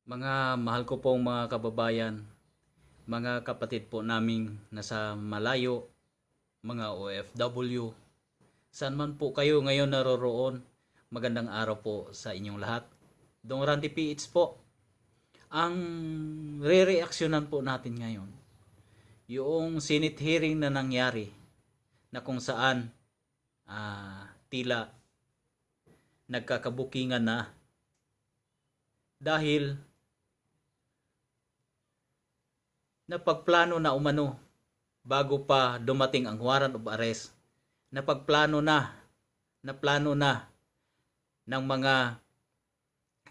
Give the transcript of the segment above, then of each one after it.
Mga mahal ko pong mga kababayan, mga kapatid po naming nasa malayo, mga OFW, saan man po kayo ngayon naroroon, magandang araw po sa inyong lahat. Dong Randy PH po, ang re-reaksyonan po natin ngayon, yung Senate hearing na nangyari na kung saan tila nagkakabukingan na dahil napagplano na umano bago pa dumating ang warrant of arrest. Naplano na ng mga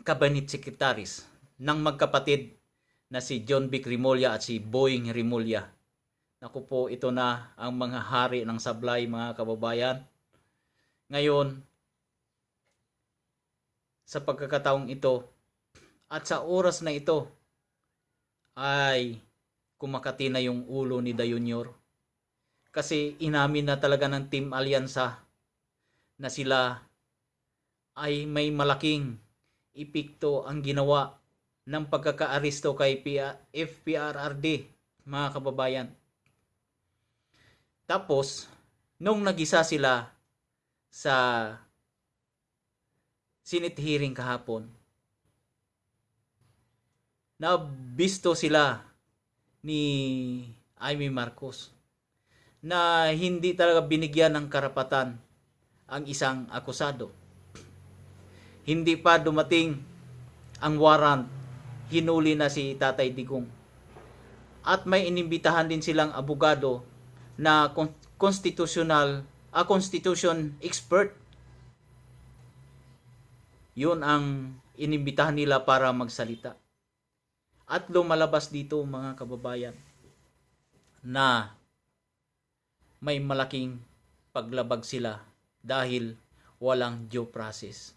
cabinet secretaries ng magkapatid na si John Vic Rimulya at si Boying Rimulya. Naku po, ito na ang mga hari ng sablay, mga kababayan. Ngayon, sa pagkakataong ito at sa oras na ito ay kumakati na yung ulo ni Da Junior. Kasi inamin na talaga ng Team Alyansa na sila ay may malaking epekto ang ginawa ng pagkaka-aresto kay FPRRD, mga kababayan. Tapos, nung nag-isa sila sa Senate hearing kahapon, nabisto sila ni Amy Marcos na hindi talaga binigyan ng karapatan ang isang akusado. Hindi pa dumating ang warrant, hinuli na si Tatay Digong. At may inimbitahan din silang abogado na constitution expert. Yun ang inimbitahan nila para magsalita. At lumalabas dito, mga kababayan, na may malaking paglabag sila dahil walang due process.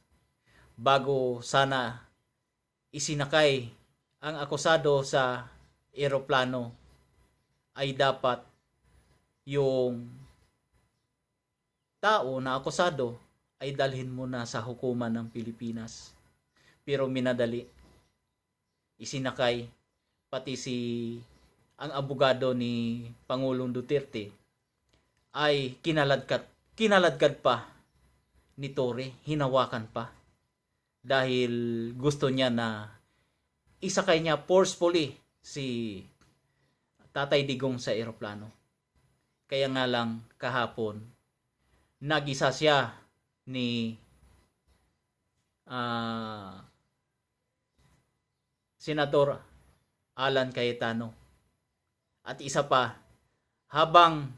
Bago sana isinakay ang akusado sa eroplano, ay dapat yung tao na akusado ay dalhin muna sa hukuman ng Pilipinas. Pero minadali, isinakay pati ang abogado ni Pangulong Duterte ay kinaladkad pa ni Torre, hinawakan pa dahil gusto niya na isakay niya forcefully si Tatay Digong sa eroplano. Kaya nga lang kahapon nag-isa siya ni Senador Alan Cayetano. At isa pa, habang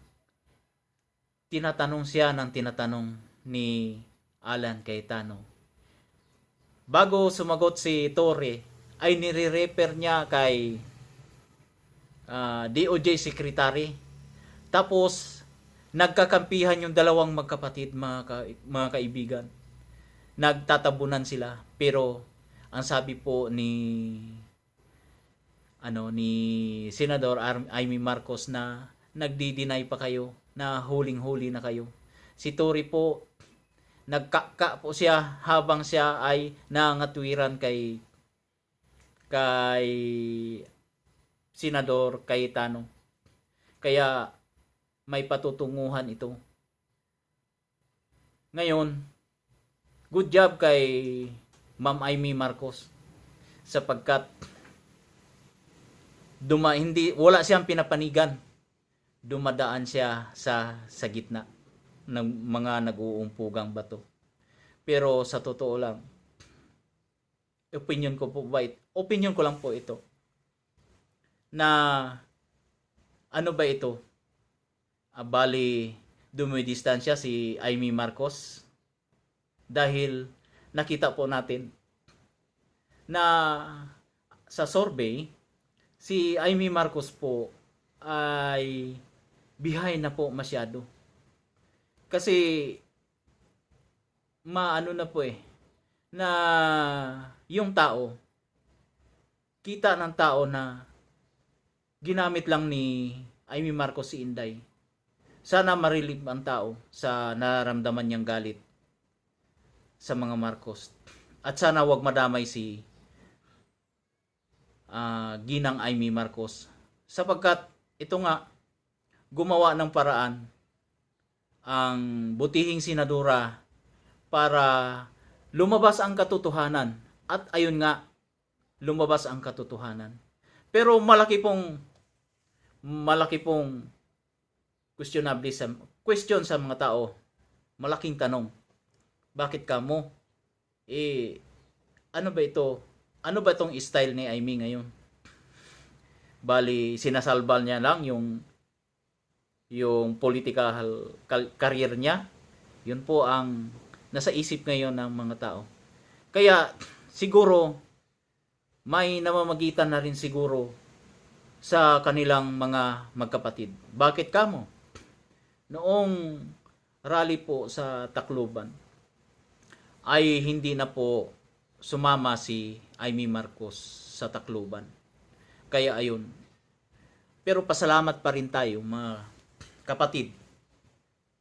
tinatanong siya ng tinatanong ni Alan Cayetano, bago sumagot si Torre, ay nire-refer niya kay DOJ Secretary. Tapos, nagkakampihan yung dalawang magkapatid, mga kaibigan. Nagtatabunan sila. Pero, ang sabi po ni Senador Amy Marcos na nagdi-deny pa kayo, na huling-huli na kayo. Si Tory po, nagkaka po siya habang siya ay nangatwiran kay Senador Cayetano. Kaya may patutunguhan ito. Ngayon, good job kay Ma'am Amy Marcos sapagkat wala siyang pinapanigan. Dumadaan siya sa gitna ng mga nag-uumpugang bato. Pero sa totoo lang, opinion ko lang po ito, na ano ba ito? Bali, dumidistansya si Amy Marcos dahil nakita po natin na sa survey, si Amy Marcos po ay behind na po masyado. Kasi maano na po na yung tao, kita ng tao na ginamit lang ni Amy Marcos si Inday. Sana marilib ang tao sa nararamdaman niyang galit sa mga Marcos. At sana wag madamay si Ginang Amy Marcos, sapagkat ito nga gumawa ng paraan ang butihing senadora para lumabas ang katotohanan, at ayun nga, lumabas ang katotohanan. Pero malaki pong question sa mga tao, malaking tanong. Bakit kamo? Ano ba ito? Ano ba itong style ni Amy ngayon? Bali, sinasalbal niya lang yung political career niya. Yun po ang nasa isip ngayon ng mga tao. Kaya siguro may namamagitan na rin siguro sa kanilang mga magkapatid. Bakit kamo? Noong rally po sa Tacloban ay hindi na po sumama si Amy Marcos sa Tacloban. Kaya ayun. Pero pasalamat pa rin tayo mga kapatid,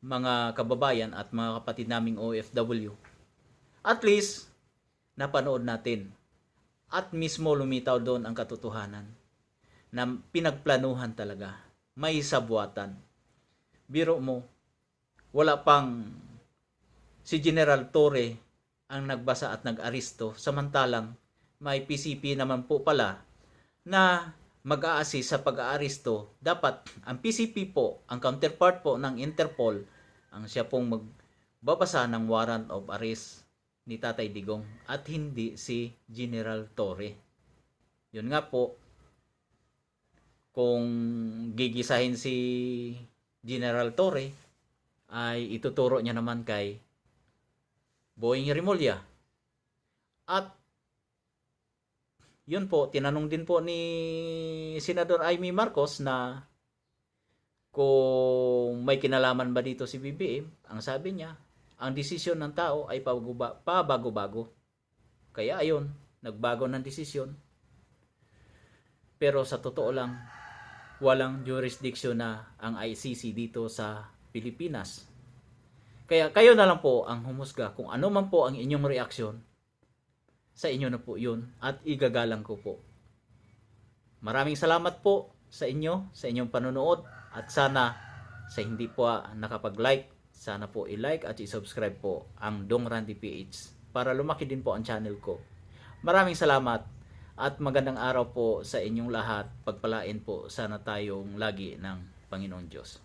mga kababayan at mga kapatid naming OFW. At least napanood natin at mismo lumitaw doon ang katotohanan na pinagplanuhan talaga. May sabwatan. Biro mo, wala pang si General Torre ang nagbasa at nag-aristo, samantalang may PCP naman po pala na mag-a-assist sa pag-aaristo. Dapat ang PCP po, ang counterpart po ng Interpol, ang siya pong magbabasa ng warrant of arrest ni Tatay Digong at hindi si General Torre. Yun nga po, kung gigisahin si General Torre, ay ituturo niya naman kay Boying Rimulya. At yun po, tinanong din po ni Senador Amy Marcos na kung may kinalaman ba dito si BBM. Ang sabi niya, ang desisyon ng tao ay pabago-bago. Kaya ayun, nagbago ng desisyon. Pero sa totoo lang, walang jurisdiction na ang ICC dito sa Pilipinas. Kaya kayo na lang po ang humusga kung ano man po ang inyong reaksyon. Sa inyo na po yun at igagalang ko po. Maraming salamat po sa inyo, sa inyong panonood, at sana sa hindi po nakapag-like, sana po i-like at i-subscribe po ang Dong Randy PH para lumaki din po ang channel ko. Maraming salamat at magandang araw po sa inyong lahat. Pagpalain po sana tayong lagi ng Panginoon Diyos.